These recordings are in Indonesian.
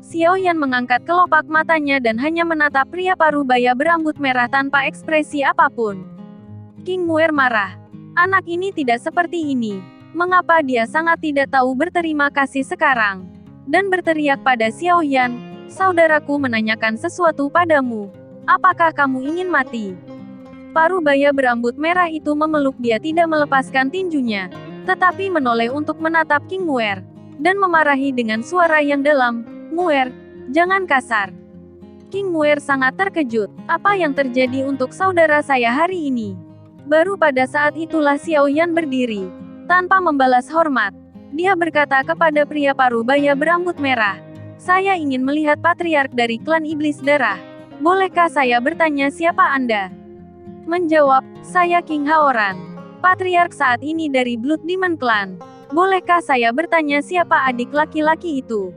Xiao Yan mengangkat kelopak matanya dan hanya menatap pria parubaya berambut merah tanpa ekspresi apapun. King Muer marah. Anak ini tidak seperti ini. Mengapa dia sangat tidak tahu berterima kasih sekarang? Dan berteriak pada Xiao Yan, saudaraku menanyakan sesuatu padamu. Apakah kamu ingin mati? Parubaya berambut merah itu memeluk dia tidak melepaskan tinjunya, tetapi menoleh untuk menatap King Muer, dan memarahi dengan suara yang dalam, Muer, jangan kasar. King Muer sangat terkejut, apa yang terjadi untuk saudara saya hari ini? Baru pada saat itulah Xiao Yan berdiri. Tanpa membalas hormat, dia berkata kepada pria parubaya berambut merah, saya ingin melihat patriark dari klan iblis darah. Bolehkah saya bertanya siapa Anda? Menjawab, saya King Haoran, patriark saat ini dari Blood Demon Clan. Bolehkah saya bertanya siapa adik laki-laki itu?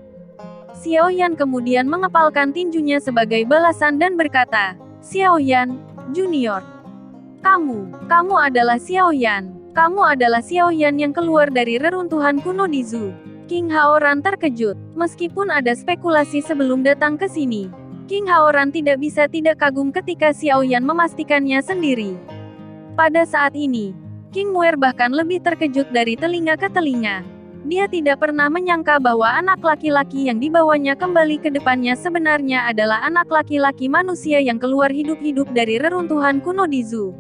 Xiao Yan kemudian mengepalkan tinjunya sebagai balasan dan berkata, Xiao Yan, Junior. Kamu adalah Xiao Yan. Kamu adalah Xiao Yan yang keluar dari reruntuhan kuno di Zhu. King Haoran terkejut, meskipun ada spekulasi sebelum datang ke sini. King Haoran tidak bisa tidak kagum ketika Xiao Yan memastikannya sendiri. Pada saat ini, King Muer bahkan lebih terkejut dari telinga ke telinga. Dia tidak pernah menyangka bahwa anak laki-laki yang dibawanya kembali ke depannya sebenarnya adalah anak laki-laki manusia yang keluar hidup-hidup dari reruntuhan kuno di Zhu.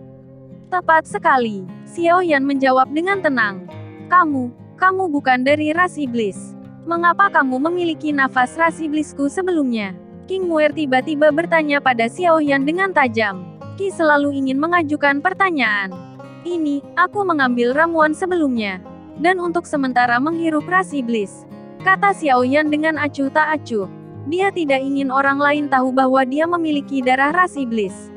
Tepat sekali, Xiao Yan menjawab dengan tenang. Kamu bukan dari ras iblis. Mengapa kamu memiliki nafas ras iblisku sebelumnya? King Muer tiba-tiba bertanya pada Xiao Yan dengan tajam. Ki selalu ingin mengajukan pertanyaan. Ini, aku mengambil ramuan sebelumnya. Dan untuk sementara menghirup ras iblis. Kata Xiao Yan dengan acuh tak acuh. Dia tidak ingin orang lain tahu bahwa dia memiliki darah ras iblis.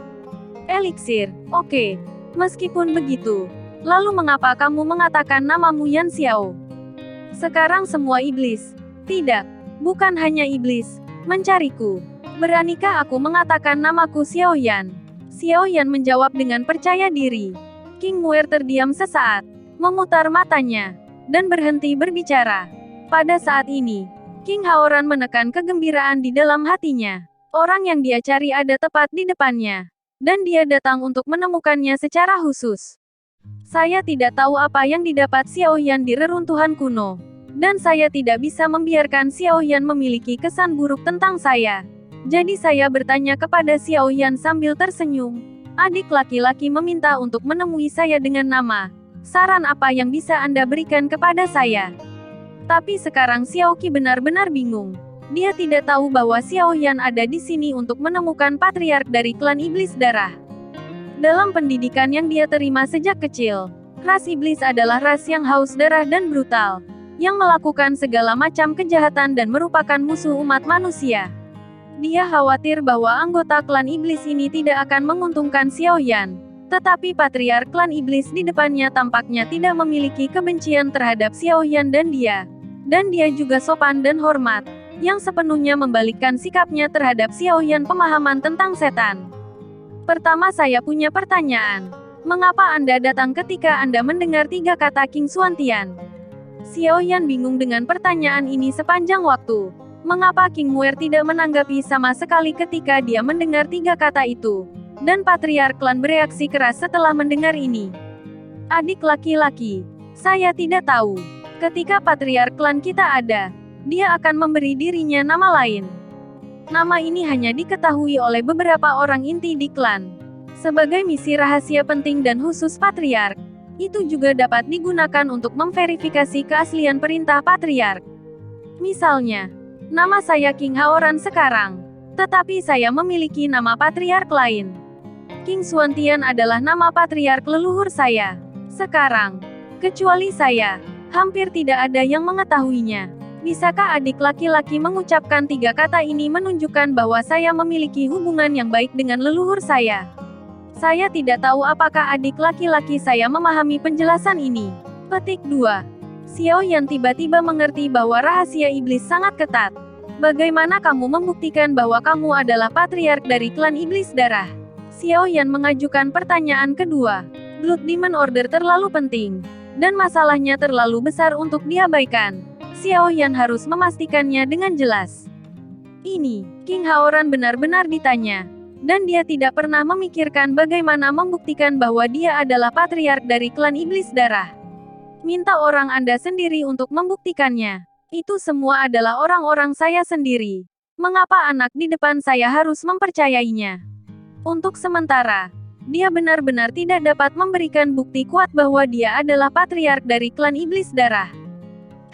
Eliksir, oke. Meskipun begitu, lalu mengapa kamu mengatakan namamu Yan Xiao? Sekarang semua iblis, tidak, bukan hanya iblis, mencariku. Beranikah aku mengatakan namaku Xiao Yan? Xiao Yan menjawab dengan percaya diri. King Muer terdiam sesaat, memutar matanya, dan berhenti berbicara. Pada saat ini, King Haoran menekan kegembiraan di dalam hatinya. Orang yang dia cari ada tepat di depannya. Dan dia datang untuk menemukannya secara khusus. Saya tidak tahu apa yang didapat Xiao Yan di reruntuhan kuno. Dan saya tidak bisa membiarkan Xiao Yan memiliki kesan buruk tentang saya. Jadi saya bertanya kepada Xiao Yan sambil tersenyum. Adik laki-laki meminta untuk menemui saya dengan nama. Saran apa yang bisa Anda berikan kepada saya? Tapi sekarang Xiao Qi benar-benar bingung. Dia tidak tahu bahwa Xiao Yan ada di sini untuk menemukan patriark dari klan iblis darah. Dalam pendidikan yang dia terima sejak kecil, ras iblis adalah ras yang haus darah dan brutal, yang melakukan segala macam kejahatan dan merupakan musuh umat manusia. Dia khawatir bahwa anggota klan iblis ini tidak akan menguntungkan Xiao Yan, tetapi patriark klan iblis di depannya tampaknya tidak memiliki kebencian terhadap Xiao Yan dan dia juga sopan dan hormat, yang sepenuhnya membalikkan sikapnya terhadap Xiao Yan pemahaman tentang setan. Pertama saya punya pertanyaan. Mengapa Anda datang ketika Anda mendengar 3 kata King Xuantian? Xiao Yan bingung dengan pertanyaan ini sepanjang waktu. Mengapa King Muer tidak menanggapi sama sekali ketika dia mendengar 3 kata itu? Dan patriark klan bereaksi keras setelah mendengar ini. Adik laki-laki, saya tidak tahu. Ketika patriark klan kita ada, dia akan memberi dirinya nama lain. Nama ini hanya diketahui oleh beberapa orang inti di klan. Sebagai misi rahasia penting dan khusus patriark, itu juga dapat digunakan untuk memverifikasi keaslian perintah patriark. Misalnya, nama saya King Haoran sekarang, tetapi saya memiliki nama patriark lain. King Xuantian adalah nama patriark leluhur saya. Sekarang, kecuali saya, hampir tidak ada yang mengetahuinya. Bisakah adik laki-laki mengucapkan 3 kata ini menunjukkan bahwa saya memiliki hubungan yang baik dengan leluhur saya? Saya tidak tahu apakah adik laki-laki saya memahami penjelasan ini. Petik 2. Xiao Yan tiba-tiba mengerti bahwa rahasia iblis sangat ketat. Bagaimana kamu membuktikan bahwa kamu adalah patriark dari klan iblis darah? Xiao Yan mengajukan pertanyaan kedua. Blood Demon Order terlalu penting, dan masalahnya terlalu besar untuk diabaikan. Xiao Yan harus memastikannya dengan jelas. Ini, King Haoran benar-benar ditanya. Dan dia tidak pernah memikirkan bagaimana membuktikan bahwa dia adalah patriark dari klan iblis darah. Minta orang Anda sendiri untuk membuktikannya. Itu semua adalah orang-orang saya sendiri. Mengapa anak di depan saya harus mempercayainya? Untuk sementara, dia benar-benar tidak dapat memberikan bukti kuat bahwa dia adalah patriark dari klan iblis darah.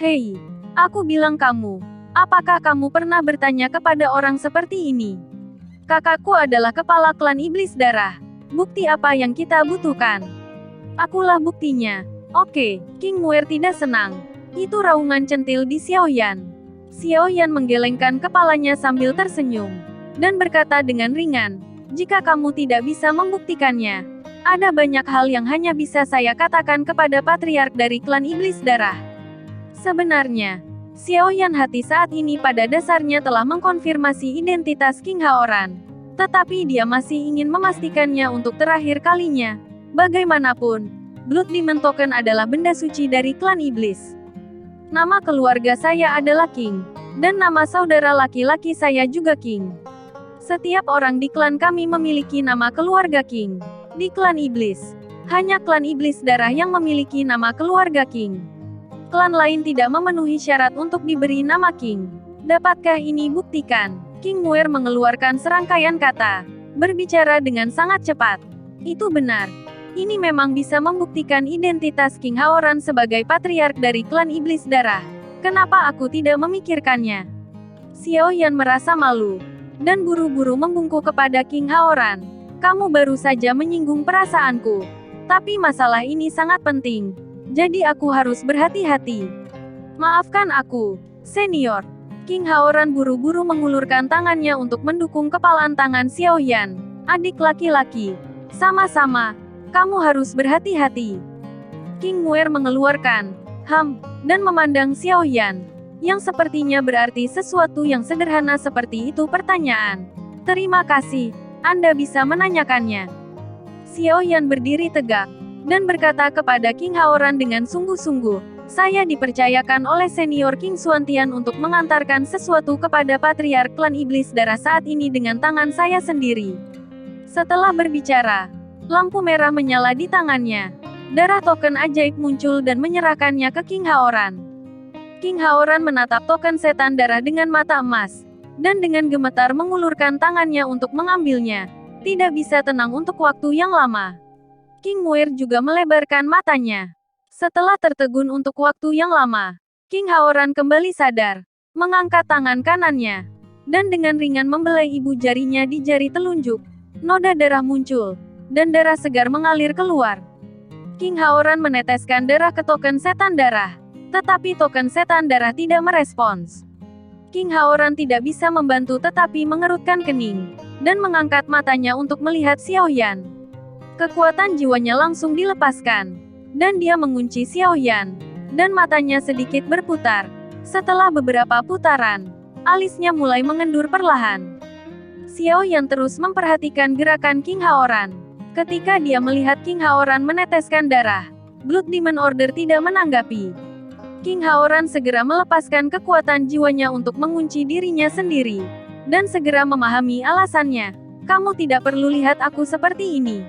Hei, aku bilang kamu, apakah kamu pernah bertanya kepada orang seperti ini? Kakakku adalah kepala klan iblis darah. Bukti apa yang kita butuhkan? Akulah buktinya. Oke, King Muer tidak senang. Itu raungan centil di Xiaoyan. Xiaoyan menggelengkan kepalanya sambil tersenyum. Dan berkata dengan ringan, jika kamu tidak bisa membuktikannya, ada banyak hal yang hanya bisa saya katakan kepada patriark dari klan iblis darah. Sebenarnya, Xiaoyan hati saat ini pada dasarnya telah mengkonfirmasi identitas King Haoran. Tetapi dia masih ingin memastikannya untuk terakhir kalinya. Bagaimanapun, Blood Demon Token adalah benda suci dari klan iblis. Nama keluarga saya adalah King. Dan nama saudara laki-laki saya juga King. Setiap orang di klan kami memiliki nama keluarga King. Di klan iblis, hanya klan iblis darah yang memiliki nama keluarga King. Klan lain tidak memenuhi syarat untuk diberi nama King. Dapatkah ini buktikan? King Muer mengeluarkan serangkaian kata, berbicara dengan sangat cepat. Itu benar. Ini memang bisa membuktikan identitas King Haoran sebagai patriark dari klan iblis darah. Kenapa aku tidak memikirkannya? Xiaoyan merasa malu, dan buru-buru membungkuk kepada King Haoran. Kamu baru saja menyinggung perasaanku. Tapi masalah ini sangat penting. Jadi aku harus berhati-hati. Maafkan aku, senior. King Haoran buru-buru mengulurkan tangannya untuk mendukung kepalan tangan Xiaoyan. Adik laki-laki. Sama-sama. Kamu harus berhati-hati. King Muer mengeluarkan, dan memandang Xiaoyan. Yang sepertinya berarti sesuatu yang sederhana seperti itu pertanyaan. Terima kasih, Anda bisa menanyakannya. Xiaoyan berdiri tegak dan berkata kepada King Haoran dengan sungguh-sungguh, saya dipercayakan oleh senior King Xuantian untuk mengantarkan sesuatu kepada patriark klan iblis darah saat ini dengan tangan saya sendiri. Setelah berbicara, lampu merah menyala di tangannya. Darah token ajaib muncul dan menyerahkannya ke King Haoran. King Haoran menatap token setan darah dengan mata emas, dan dengan gemetar mengulurkan tangannya untuk mengambilnya. Tidak bisa tenang untuk waktu yang lama. King Muer juga melebarkan matanya. Setelah tertegun untuk waktu yang lama, King Haoran kembali sadar, mengangkat tangan kanannya, dan dengan ringan membelai ibu jarinya di jari telunjuk. Noda darah muncul, dan darah segar mengalir keluar. King Haoran meneteskan darah ke token setan darah, tetapi token setan darah tidak merespons. King Haoran tidak bisa membantu tetapi mengerutkan kening, dan mengangkat matanya untuk melihat Xiaoyan. Kekuatan jiwanya langsung dilepaskan, dan dia mengunci Xiaoyan, dan matanya sedikit berputar. Setelah beberapa putaran, alisnya mulai mengendur perlahan. Xiaoyan terus memperhatikan gerakan King Haoran. Ketika dia melihat King Haoran meneteskan darah, Blood Demon Order tidak menanggapi. King Haoran segera melepaskan kekuatan jiwanya untuk mengunci dirinya sendiri, dan segera memahami alasannya. Kamu tidak perlu lihat aku seperti ini.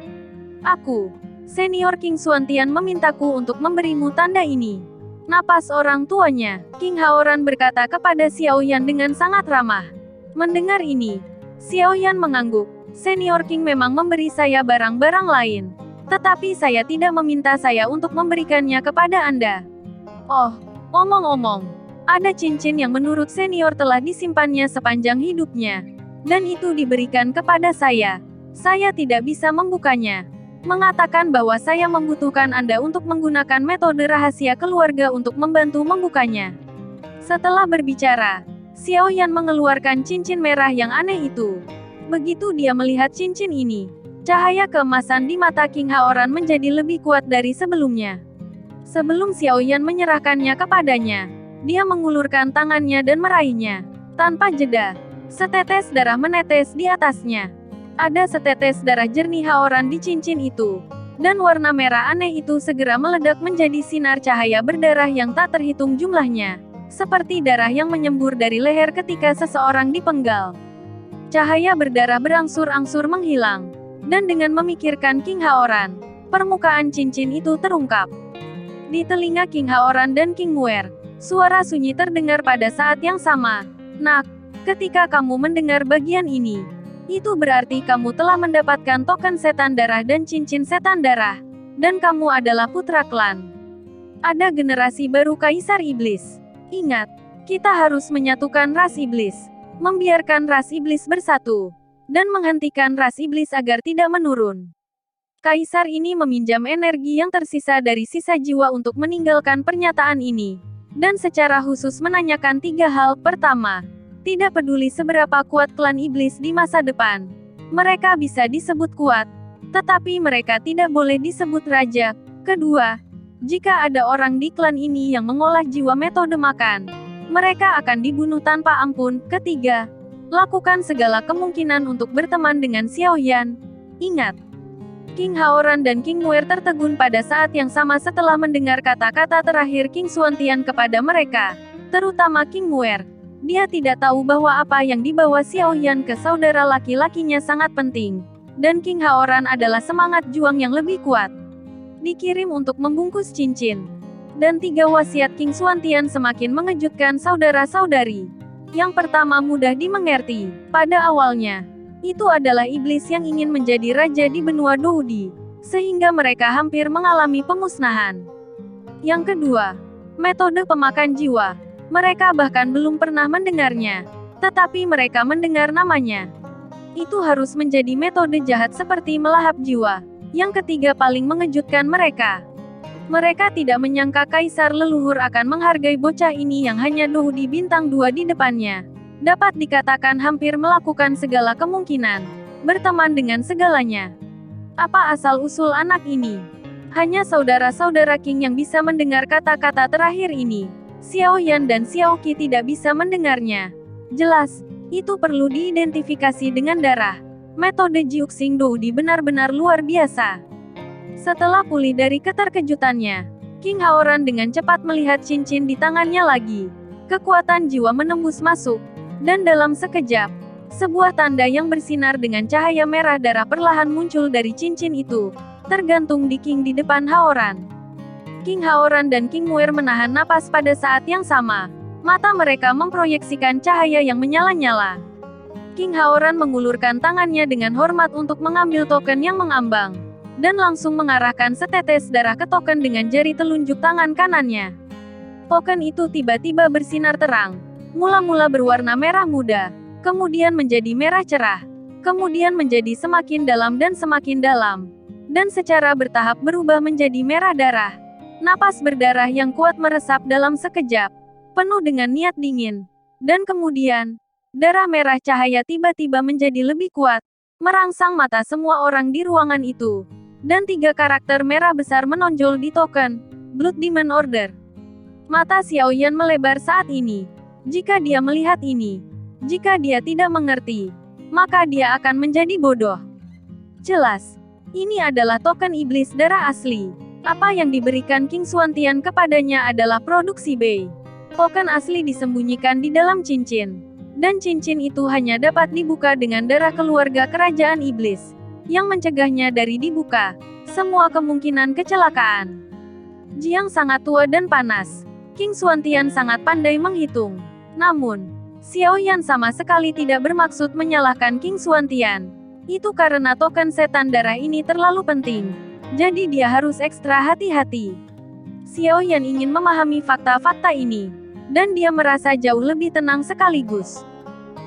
Aku, senior King Xuantian memintaku untuk memberimu tanda ini. Napas orang tuanya, King Haoran berkata kepada Xiaoyan dengan sangat ramah. Mendengar ini, Xiaoyan mengangguk. Senior King memang memberi saya barang-barang lain. Tetapi saya tidak meminta saya untuk memberikannya kepada Anda. Oh, omong-omong, ada cincin yang menurut senior telah disimpannya sepanjang hidupnya. Dan itu diberikan kepada saya. Saya tidak bisa membukanya. Mengatakan bahwa saya membutuhkan Anda untuk menggunakan metode rahasia keluarga untuk membantu membukanya. Setelah berbicara, Xiaoyan mengeluarkan cincin merah yang aneh itu. Begitu dia melihat cincin ini, cahaya keemasan di mata King Haoran menjadi lebih kuat dari sebelumnya. Sebelum Xiaoyan menyerahkannya kepadanya, dia mengulurkan tangannya dan meraihnya. Tanpa jeda, setetes darah menetes di atasnya. Ada setetes darah jernih Haoran di cincin itu, dan warna merah aneh itu segera meledak menjadi sinar cahaya berdarah yang tak terhitung jumlahnya. seperti darah yang menyembur dari leher ketika seseorang dipenggal. Cahaya berdarah berangsur-angsur menghilang, dan dengan memikirkan King Haoran, permukaan cincin itu terungkap. Di telinga King Haoran dan King Muer, suara sunyi terdengar pada saat yang sama. Nak, ketika kamu mendengar bagian ini, itu berarti kamu telah mendapatkan token setan darah dan cincin setan darah, dan kamu adalah putra klan. Ada generasi baru Kaisar Iblis. Ingat, kita harus menyatukan ras iblis, membiarkan ras iblis bersatu, dan menghentikan ras iblis agar tidak menurun. Kaisar ini meminjam energi yang tersisa dari sisa jiwa untuk meninggalkan pernyataan ini, dan secara khusus menanyakan 3 hal. Pertama, tidak peduli seberapa kuat klan iblis di masa depan, mereka bisa disebut kuat, tetapi mereka tidak boleh disebut raja. Kedua, jika ada orang di klan ini yang mengolah jiwa metode makan, mereka akan dibunuh tanpa ampun. Ketiga, lakukan segala kemungkinan untuk berteman dengan Xiaoyan. Ingat, King Haoran dan King Muer tertegun pada saat yang sama setelah mendengar kata-kata terakhir King Xuantian kepada mereka, terutama King Muer. Dia tidak tahu bahwa apa yang dibawa Xiaoyan ke saudara laki-lakinya sangat penting, dan King Haoran adalah semangat juang yang lebih kuat. Dikirim untuk membungkus cincin. Dan 3 wasiat King Xuantian semakin mengejutkan saudara-saudari. Yang pertama mudah dimengerti. Pada awalnya, itu adalah iblis yang ingin menjadi raja di benua Doudi, sehingga mereka hampir mengalami pemusnahan. Yang kedua, metode pemakan jiwa. Mereka bahkan belum pernah mendengarnya, tetapi mereka mendengar namanya. Itu harus menjadi metode jahat seperti melahap jiwa. Yang ketiga paling mengejutkan mereka. Mereka tidak menyangka Kaisar leluhur akan menghargai bocah ini yang hanya Doudi bintang 2 di depannya. Dapat dikatakan hampir melakukan segala kemungkinan, berteman dengan segalanya. Apa asal-usul anak ini? Hanya saudara-saudara King yang bisa mendengar kata-kata terakhir ini. Xiaoyan dan Xiaoqi tidak bisa mendengarnya. Jelas, itu perlu diidentifikasi dengan darah. Metode Jiuxing Doudi benar-benar luar biasa. Setelah pulih dari keterkejutannya, King Haoran dengan cepat melihat cincin di tangannya lagi. Kekuatan jiwa menembus masuk, dan dalam sekejap, sebuah tanda yang bersinar dengan cahaya merah darah perlahan muncul dari cincin itu, tergantung di King di depan Haoran. King Haoran dan King Muer menahan napas pada saat yang sama. Mata mereka memproyeksikan cahaya yang menyala-nyala. King Haoran mengulurkan tangannya dengan hormat untuk mengambil token yang mengambang, dan langsung mengarahkan setetes darah ke token dengan jari telunjuk tangan kanannya. Token itu tiba-tiba bersinar terang, mula-mula berwarna merah muda, kemudian menjadi merah cerah, kemudian menjadi semakin dalam dan secara bertahap berubah menjadi merah darah. Napas berdarah yang kuat meresap dalam sekejap, penuh dengan niat dingin, dan kemudian, darah merah cahaya tiba-tiba menjadi lebih kuat, merangsang mata semua orang di ruangan itu. Dan 3 karakter merah besar menonjol di token Blood Demon Order. Mata Xiaoyan melebar saat ini. Jika dia melihat ini, jika dia tidak mengerti, maka dia akan menjadi bodoh. Jelas, ini adalah token iblis darah asli. Apa yang diberikan King Xuantian kepadanya adalah produksi Bei. Token asli disembunyikan di dalam cincin, dan cincin itu hanya dapat dibuka dengan darah keluarga kerajaan iblis, yang mencegahnya dari dibuka. Semua kemungkinan kecelakaan. Jiang sangat tua dan panas. King Xuantian sangat pandai menghitung. Namun, Xiaoyan sama sekali tidak bermaksud menyalahkan King Xuantian. Itu karena token setan darah ini terlalu penting. Jadi dia harus ekstra hati-hati. Xiaoyan ingin memahami fakta-fakta ini, dan dia merasa jauh lebih tenang sekaligus.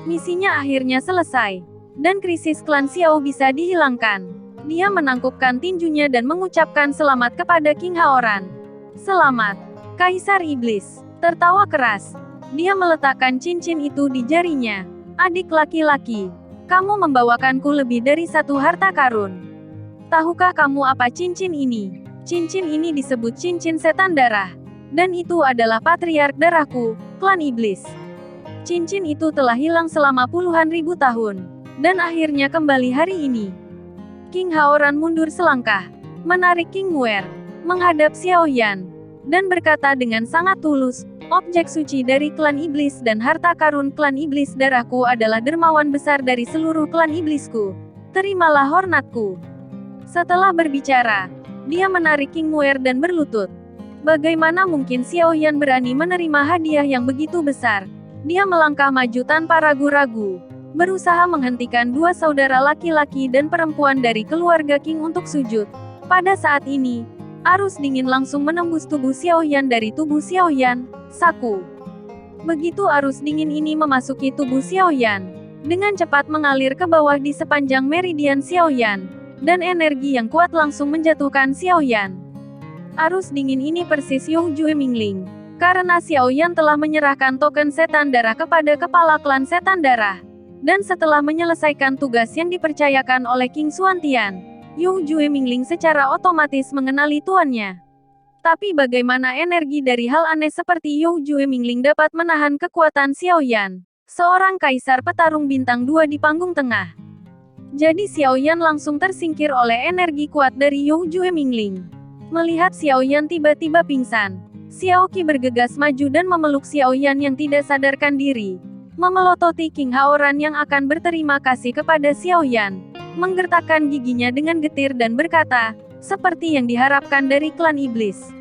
Misinya akhirnya selesai, dan krisis klan Xiao bisa dihilangkan. Dia menangkupkan tinjunya dan mengucapkan selamat kepada King Haoran. Selamat, Kaisar Iblis. Tertawa keras. Dia meletakkan cincin itu di jarinya. Adik laki-laki, kamu membawakanku lebih dari 1 harta karun. Tahukah kamu apa cincin ini? Cincin ini disebut cincin setan darah. Dan itu adalah patriark darahku, klan iblis. Cincin itu telah hilang selama puluhan ribu tahun, dan akhirnya kembali hari ini. King Haoran mundur selangkah, menarik King Muer, menghadap Xiaoyan, dan berkata dengan sangat tulus, Objek suci dari klan iblis dan harta karun klan iblis darahku adalah dermawan besar dari seluruh klan iblisku. Terimalah hormatku. Setelah berbicara, dia menarik King Muer dan berlutut. Bagaimana mungkin Xiao Yan berani menerima hadiah yang begitu besar? Dia melangkah maju tanpa ragu-ragu, berusaha menghentikan dua saudara laki-laki dan perempuan dari keluarga King untuk sujud. Pada saat ini, arus dingin langsung menembus tubuh Xiao Yan dari tubuh Xiao Yan. Saku. Begitu arus dingin ini memasuki tubuh Xiao Yan, dengan cepat mengalir ke bawah di sepanjang meridian Xiao Yan, dan energi yang kuat langsung menjatuhkan Xiao Yan. Arus dingin ini persis You Jue Mingling, karena Xiao Yan telah menyerahkan token setan darah kepada kepala klan setan darah. Dan setelah menyelesaikan tugas yang dipercayakan oleh King Xuantian, You Jue Mingling secara otomatis mengenali tuannya. Tapi bagaimana energi dari hal aneh seperti You Jue Mingling dapat menahan kekuatan Xiao Yan, seorang kaisar petarung bintang 2 di panggung tengah? Jadi Xiao Yan langsung tersingkir oleh energi kuat dari You Jue Mingling. Melihat Xiao Yan tiba-tiba pingsan, Xiao Qi bergegas maju dan memeluk Xiao Yan yang tidak sadarkan diri, memelototi King Haoran yang akan berterima kasih kepada Xiao Yan, menggertakkan giginya dengan getir dan berkata, seperti yang diharapkan dari klan iblis.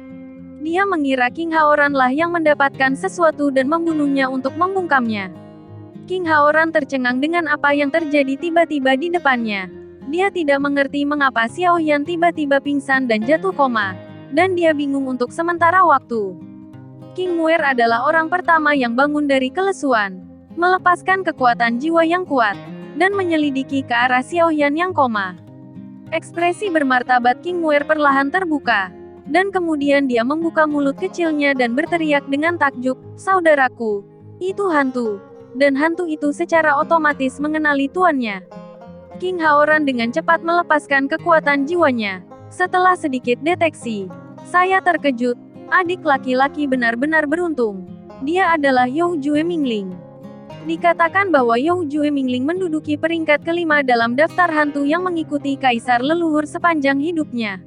Dia mengira King Haoran lah yang mendapatkan sesuatu dan membunuhnya untuk membungkamnya. King Haoran tercengang dengan apa yang terjadi tiba-tiba di depannya. Dia tidak mengerti mengapa Xiao Yan tiba-tiba pingsan dan jatuh koma, dan dia bingung untuk sementara waktu. King Muer adalah orang pertama yang bangun dari kelesuan, melepaskan kekuatan jiwa yang kuat, dan menyelidiki ke arah Xiao Yan yang koma. Ekspresi bermartabat King Muer perlahan terbuka, dan kemudian dia membuka mulut kecilnya dan berteriak dengan takjub, saudaraku, itu hantu. Dan hantu itu secara otomatis mengenali tuannya. King Haoran dengan cepat melepaskan kekuatan jiwanya. Setelah sedikit deteksi, saya terkejut, adik laki-laki benar-benar beruntung. Dia adalah You Jue Mingling. Dikatakan bahwa You Jue Mingling menduduki peringkat kelima dalam daftar hantu yang mengikuti kaisar leluhur sepanjang hidupnya.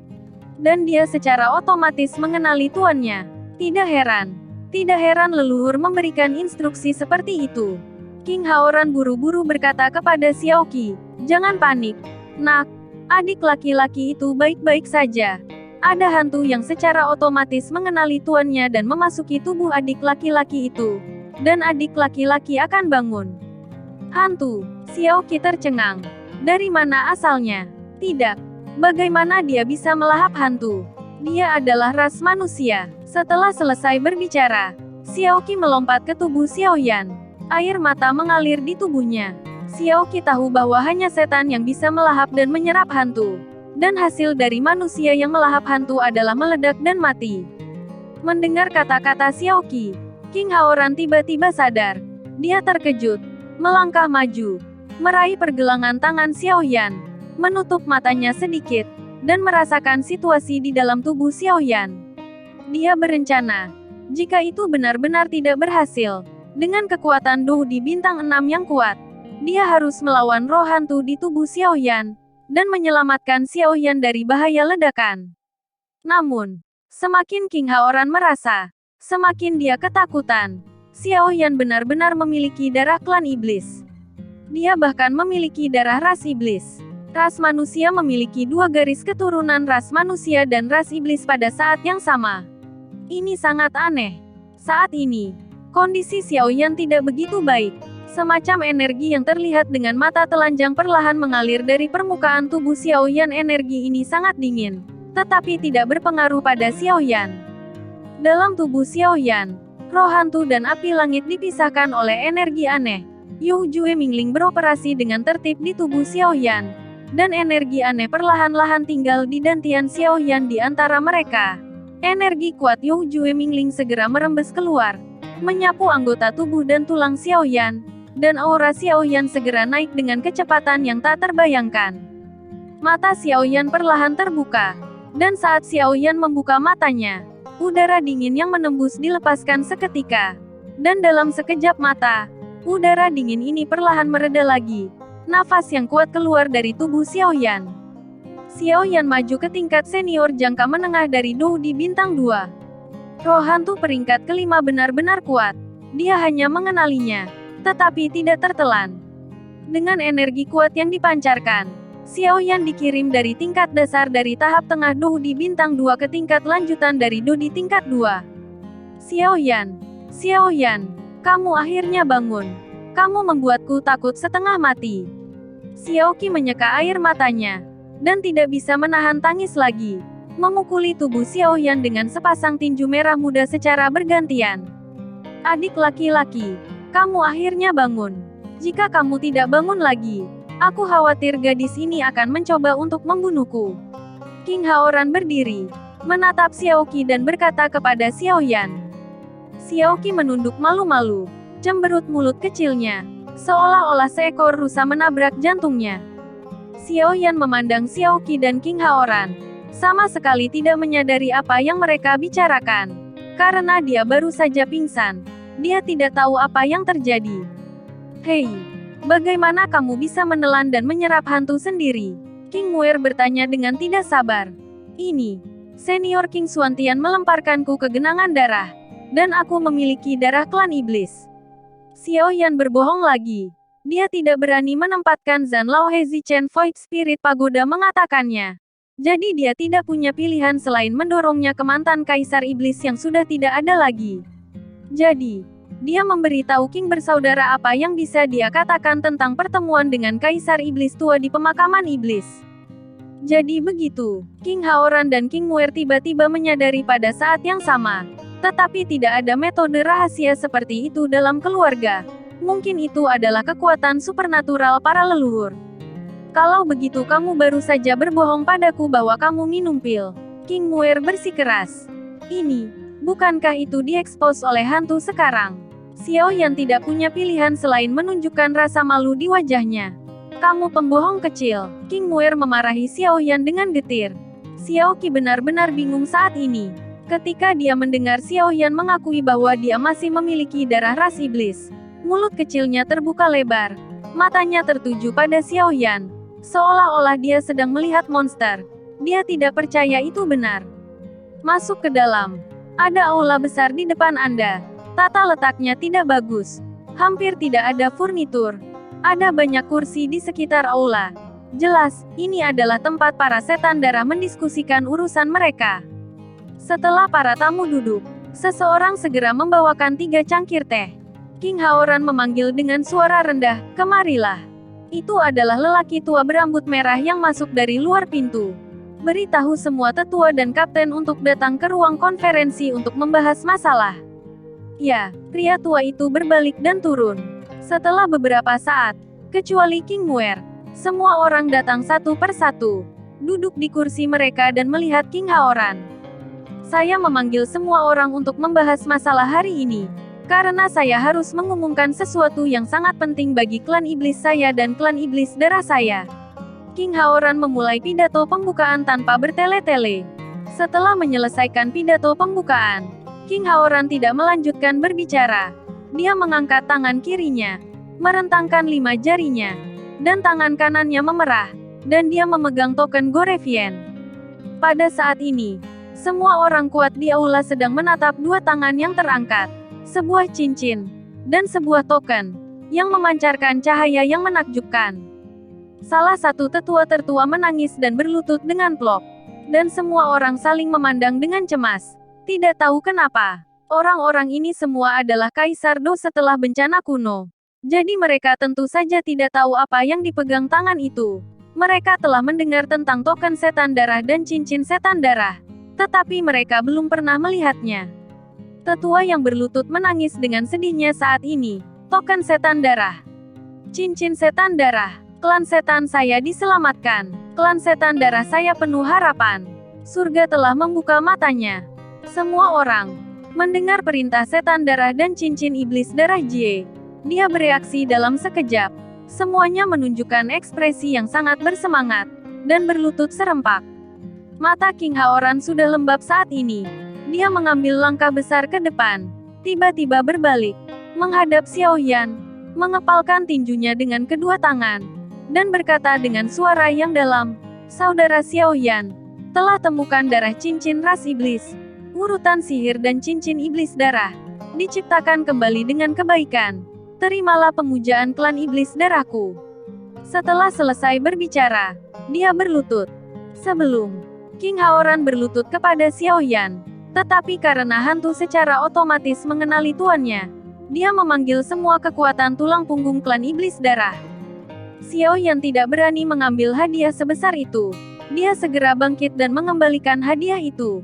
Dan dia secara otomatis mengenali tuannya. Tidak heran leluhur memberikan instruksi seperti itu. King Haoran buru-buru berkata kepada Xiao Qi, jangan panik, nak, adik laki-laki itu baik-baik saja. Ada hantu yang secara otomatis mengenali tuannya dan memasuki tubuh adik laki-laki itu. Dan adik laki-laki akan bangun. Hantu, Xiao Qi tercengang. Dari mana asalnya? Tidak. Bagaimana dia bisa melahap hantu? Dia adalah ras manusia. Setelah selesai berbicara, Xiao Qi melompat ke tubuh Xiao Yan. Air mata mengalir di tubuhnya. Xiao Qi tahu bahwa hanya setan yang bisa melahap dan menyerap hantu. Dan hasil dari manusia yang melahap hantu adalah meledak dan mati. Mendengar kata-kata Xiao Qi, King Haoran tiba-tiba sadar. Dia terkejut, melangkah maju, meraih pergelangan tangan Xiao Yan, menutup matanya sedikit, dan merasakan situasi di dalam tubuh Xiao Yan. Dia berencana, jika itu benar-benar tidak berhasil, dengan kekuatan Dou di bintang 6 yang kuat, dia harus melawan roh hantu di tubuh Xiao Yan, dan menyelamatkan Xiao Yan dari bahaya ledakan. Namun, semakin King Haoran merasa, semakin dia ketakutan. Xiao Yan benar-benar memiliki darah klan iblis. Dia bahkan memiliki darah ras iblis. Ras manusia memiliki 2 garis keturunan ras manusia dan ras iblis pada saat yang sama. Ini sangat aneh. Saat ini, kondisi Xiao Yan tidak begitu baik. Semacam energi yang terlihat dengan mata telanjang perlahan mengalir dari permukaan tubuh Xiao Yan. Energi ini sangat dingin, tetapi tidak berpengaruh pada Xiao Yan. Dalam tubuh Xiao Yan, roh hantu dan api langit dipisahkan oleh energi aneh. You Jue Mingling beroperasi dengan tertib di tubuh Xiao Yan, dan energi aneh perlahan-lahan tinggal di dantian Xiao Yan di antara mereka. Energi kuat You Jue Mingling segera merembes keluar, menyapu anggota tubuh dan tulang Xiao Yan, dan aura Xiao Yan segera naik dengan kecepatan yang tak terbayangkan. Mata Xiao Yan perlahan terbuka, dan saat Xiao Yan membuka matanya, udara dingin yang menembus dilepaskan seketika. Dan dalam sekejap mata, udara dingin ini perlahan mereda lagi. Nafas yang kuat keluar dari tubuh Xiao Yan. Xiao Yan maju ke tingkat senior jangka menengah dari Dou di bintang 2. Roh hantu peringkat kelima benar-benar kuat. Dia hanya mengenalinya, tetapi tidak tertelan. Dengan energi kuat yang dipancarkan, Xiao Yan dikirim dari tingkat dasar dari tahap tengah Dou di bintang 2 ke tingkat lanjutan dari Dou di tingkat 2. Xiao Yan, kamu akhirnya bangun. Kamu membuatku takut setengah mati. Xiao Qi menyeka air matanya, dan tidak bisa menahan tangis lagi. Memukuli tubuh Xiao Yan dengan sepasang tinju merah muda secara bergantian. Adik laki-laki, kamu akhirnya bangun. Jika kamu tidak bangun lagi, aku khawatir gadis ini akan mencoba untuk membunuhku. King Haoran berdiri, menatap Xiao Qi dan berkata kepada Xiao Yan. Xiao Qi menunduk malu-malu, cemberut mulut kecilnya, seolah-olah seekor rusa menabrak jantungnya. Xiao Yan memandang Xiao Qi dan King Haoran, sama sekali tidak menyadari apa yang mereka bicarakan. Karena dia baru saja pingsan, dia tidak tahu apa yang terjadi. Hei, bagaimana kamu bisa menelan dan menyerap hantu sendiri? King Muer bertanya dengan tidak sabar. Ini, senior King Xuantian melemparkanku ke genangan darah, dan aku memiliki darah klan iblis. Xiao Yan berbohong lagi. Dia tidak berani menempatkan Zhan Lao Hezichen Void Spirit Pagoda mengatakannya. Jadi dia tidak punya pilihan selain mendorongnya ke mantan kaisar iblis yang sudah tidak ada lagi. Jadi, dia memberitahu King bersaudara apa yang bisa dia katakan tentang pertemuan dengan kaisar iblis tua di pemakaman iblis. Jadi begitu, King Haoran dan King Muer tiba-tiba menyadari pada saat yang sama. Tetapi tidak ada metode rahasia seperti itu dalam keluarga. Mungkin itu adalah kekuatan supernatural para leluhur. Kalau begitu kamu baru saja berbohong padaku bahwa kamu minum pil. King Muer bersikeras. Ini, bukankah itu diekspos oleh hantu sekarang? Xiao Yan tidak punya pilihan selain menunjukkan rasa malu di wajahnya. Kamu pembohong kecil. King Muer memarahi Xiao Yan dengan getir. Xiao Qi benar-benar bingung saat ini. Ketika dia mendengar Xiao Yan mengakui bahwa dia masih memiliki darah ras iblis. Mulut kecilnya terbuka lebar. Matanya tertuju pada Xiao Yan. Seolah-olah dia sedang melihat monster. Dia tidak percaya itu benar. Masuk ke dalam. Ada aula besar di depan Anda. Tata letaknya tidak bagus. Hampir tidak ada furnitur. Ada banyak kursi di sekitar aula. Jelas, ini adalah tempat para setan darah mendiskusikan urusan mereka. Setelah para tamu duduk, seseorang segera membawakan 3 cangkir teh. King Haoran memanggil dengan suara rendah, "Kemarilah." Itu adalah lelaki tua berambut merah yang masuk dari luar pintu. Beritahu semua tetua dan kapten untuk datang ke ruang konferensi untuk membahas masalah. Ya, pria tua itu berbalik dan turun. Setelah beberapa saat, kecuali King Muer, semua orang datang satu persatu, duduk di kursi mereka dan melihat King Haoran. Saya memanggil semua orang untuk membahas masalah hari ini. Karena saya harus mengumumkan sesuatu yang sangat penting bagi klan iblis saya dan klan iblis darah saya. King Haoran memulai pidato pembukaan tanpa bertele-tele. Setelah menyelesaikan pidato pembukaan, King Haoran tidak melanjutkan berbicara. Dia mengangkat tangan kirinya, merentangkan 5 jarinya, dan tangan kanannya memerah, dan dia memegang token Gorevien. Pada saat ini, semua orang kuat di aula sedang menatap 2 tangan yang terangkat. Sebuah cincin, dan sebuah token, yang memancarkan cahaya yang menakjubkan. Salah satu tetua tertua menangis dan berlutut dengan plok. Dan semua orang saling memandang dengan cemas. Tidak tahu kenapa. Orang-orang ini semua adalah Kaisar Dou setelah bencana kuno. Jadi mereka tentu saja tidak tahu apa yang dipegang tangan itu. Mereka telah mendengar tentang token setan darah dan cincin setan darah. Tetapi mereka belum pernah melihatnya. Tetua yang berlutut menangis dengan sedihnya saat ini. Token setan darah. Cincin setan darah. Klan setan saya diselamatkan. Klan setan darah saya penuh harapan. Surga telah membuka matanya. Semua orang mendengar perintah setan darah dan cincin iblis darah Jie. Dia bereaksi dalam sekejap. Semuanya menunjukkan ekspresi yang sangat bersemangat dan berlutut serempak. Mata King Haoran sudah lembab saat ini. Dia mengambil langkah besar ke depan, tiba-tiba berbalik, menghadap Xiao Yan, mengepalkan tinjunya dengan kedua tangan, dan berkata dengan suara yang dalam, "Saudara Xiao Yan, telah temukan darah cincin ras iblis. Urutan sihir dan cincin iblis darah diciptakan kembali dengan kebaikan. Terimalah pemujaan klan iblis darahku. Setelah selesai berbicara, dia berlutut. Sebelum King Haoran berlutut kepada Xiao Yan, tetapi karena hantu secara otomatis mengenali tuannya, dia memanggil semua kekuatan tulang punggung klan iblis darah. Xiao Yan tidak berani mengambil hadiah sebesar itu. Dia segera bangkit dan mengembalikan hadiah itu.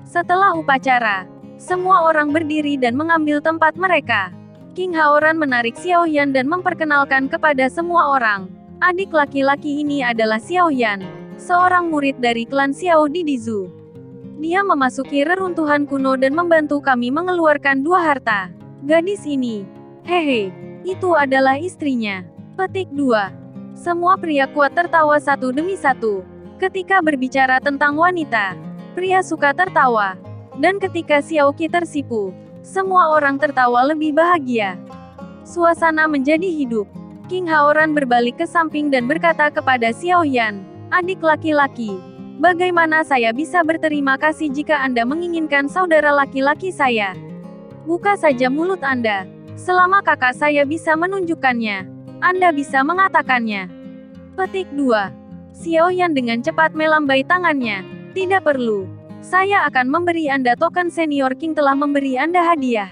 Setelah upacara, semua orang berdiri dan mengambil tempat mereka. King Haoran menarik Xiao Yan dan memperkenalkan kepada semua orang. Adik laki-laki ini adalah Xiao Yan, seorang murid dari klan Xiao di Dizu. Dia memasuki reruntuhan kuno dan membantu kami mengeluarkan 2 harta. Gadis ini, hehe, itu adalah istrinya. Petik 2. Semua pria kuat tertawa satu demi satu. Ketika berbicara tentang wanita, pria suka tertawa. Dan ketika Xiaoqi tersipu, semua orang tertawa lebih bahagia. Suasana menjadi hidup. King Haoran berbalik ke samping dan berkata kepada Xiao Yan, adik laki-laki, bagaimana saya bisa berterima kasih jika Anda menginginkan saudara laki-laki saya? Buka saja mulut Anda. Selama kakak saya bisa menunjukkannya, Anda bisa mengatakannya. Petik 2. Xiao Yan dengan cepat melambai tangannya. Tidak perlu. Saya akan memberi Anda token senior King telah memberi Anda hadiah.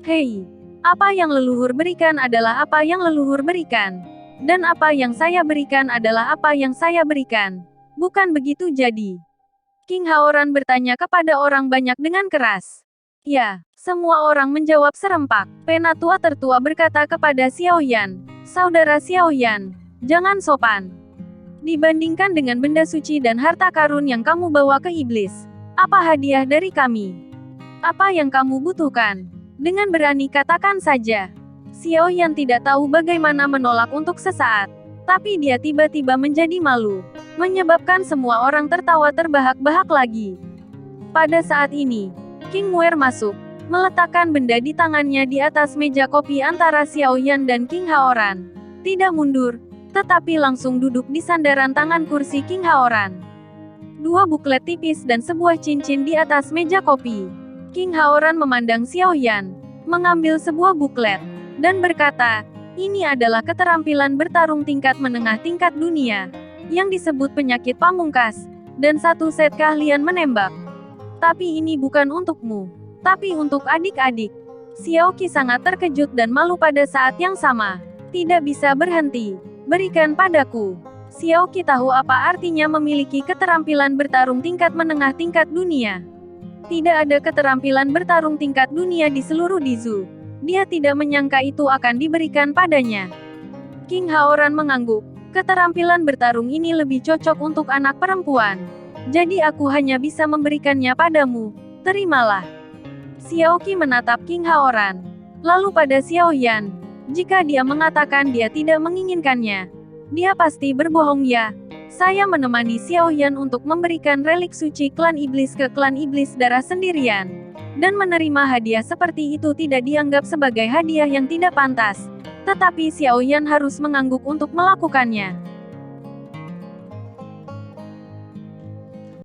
Hei, apa yang leluhur berikan adalah apa yang leluhur berikan. Dan apa yang saya berikan adalah apa yang saya berikan. Bukan begitu jadi? King Haoran bertanya kepada orang banyak dengan keras. Ya, semua orang menjawab serempak. Penatua tertua berkata kepada Xiao Yan, saudara Xiao Yan, jangan sopan. Dibandingkan dengan benda suci dan harta karun yang kamu bawa ke iblis, apa hadiah dari kami? Apa yang kamu butuhkan? Dengan berani katakan saja. Xiao Yan tidak tahu bagaimana menolak untuk sesaat. Tapi dia tiba-tiba menjadi malu, menyebabkan semua orang tertawa terbahak-bahak lagi. Pada saat ini, King Muer masuk, meletakkan benda di tangannya di atas meja kopi antara Xiao Yan dan King Haoran. Tidak mundur, tetapi langsung duduk di sandaran tangan kursi King Haoran. 2 buklet tipis dan sebuah cincin di atas meja kopi. King Haoran memandang Xiao Yan, mengambil sebuah buklet, dan berkata, ini adalah keterampilan bertarung tingkat menengah tingkat dunia, yang disebut penyakit pamungkas, dan 1 set keahlian menembak. Tapi ini bukan untukmu, tapi untuk adik-adik. Xiaoqi sangat terkejut dan malu pada saat yang sama. Tidak bisa berhenti. Berikan padaku. Xiaoqi tahu apa artinya memiliki keterampilan bertarung tingkat menengah tingkat dunia. Tidak ada keterampilan bertarung tingkat dunia di seluruh Dizu. Dia tidak menyangka itu akan diberikan padanya. King Haoran mengangguk. Keterampilan bertarung ini lebih cocok untuk anak perempuan. Jadi aku hanya bisa memberikannya padamu. Terimalah. Xiaoqi menatap King Haoran. Lalu pada Xiao Yan. Jika dia mengatakan dia tidak menginginkannya, dia pasti berbohong ya. Saya menemani Xiao Yan untuk memberikan relik suci klan iblis ke klan iblis darah sendirian. Dan menerima hadiah seperti itu tidak dianggap sebagai hadiah yang tidak pantas. Tetapi Xiao Yan harus mengangguk untuk melakukannya.